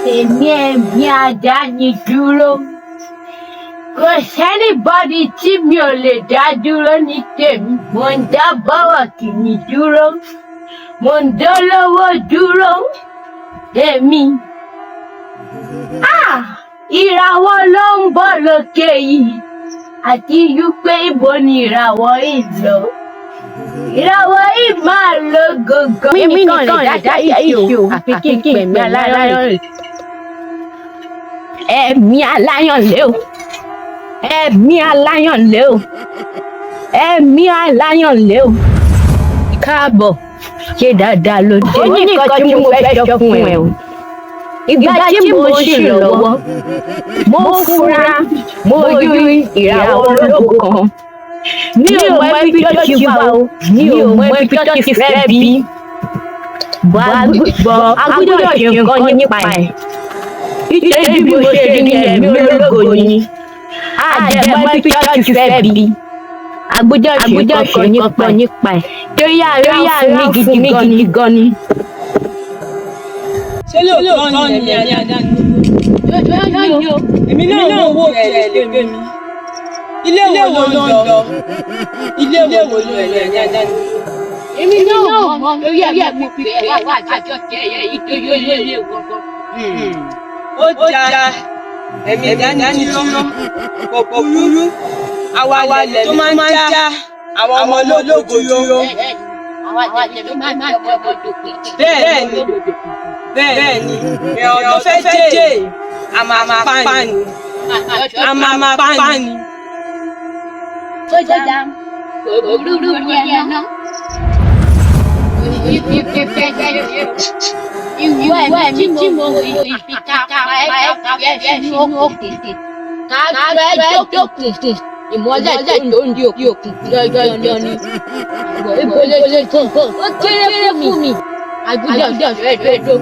Èmi àdáni dúró. Kò sẹ́nibọ́dì tí mi ò lè dá dúró ní tèmi. Mo ń dá bọ́wọ̀ kìíní dúró. Mo ń dólówó dúró. Èmi. Ìràwọ̀ ló ń bọ̀ lókè yìí. Àti wípé ibo ni ìràwọ̀ yìí lọ. Ìràwọ̀ yìí máa lo gògó. Mímí nìkan lè dá ìṣó àfi kí n pẹ̀mí aláyọ̀lé. Ẹ̀mí aláyọ̀lé o. Ẹ̀mí aláyọ̀lé o. Ẹ̀mí aláyọ̀lé o. Káàbọ̀. Ṣé dáadáa ló dé? Ó ní nǹkan tí mo fẹ́ sọ fún ẹ o. Ìgbà tí mo ń ṣì lọ́wọ́, mo fura, mo rí ìràwọ̀ ológo kan. Mi ò mọ ibi tó ti wá o, mi ò mọ ibi tó ti fẹ́ bí. Bọ́ a gbọ́dọ̀ ṣe nǹkan nípa ẹ̀. Nítorí bí mo ṣe rí ẹ̀mí ológo ni. A jẹ́ mọ ibi tó ti fẹ́ bí. A gbọ́dọ̀ ṣe nǹkan nípa ẹ̀. Torí àárẹ̀ fún mi gidi gan ni. Ṣé lóòótọ́ ni ẹ̀mí àdáni? Èmi náà wò tẹ̀lé mi. Ilé wo ló ń lọ? Ilé wo ló ń lọ ẹ̀mí àdáni? Èmi náà mọ̀ lórí ẹ̀mí pípẹ́ wà àjọ kẹyẹ ìtòyó ilé gbọ̀ngàn. Ó já ẹ̀mí àdáni dúró. Kò burú. Àwa ilẹ̀ tó máa ń já àwọn ọmọ ológo dúró. Bẹ́ẹ̀ni, ọ̀dọ̀ fẹ́ jẹ́ a máa pa ni. Tó jẹ́ kò burú ní ẹ̀nà. Ìwọ ẹ̀mí tí mo rí ìpìtà ẹ̀ sínú òkìtì. Ká gbẹ́ jókòó. Ìmọ́lẹ̀ tó ń di òkun dandan ni. Ibo lè tó. Ó kéré fún mi. Àgùdọ̀ fẹ́ dókun.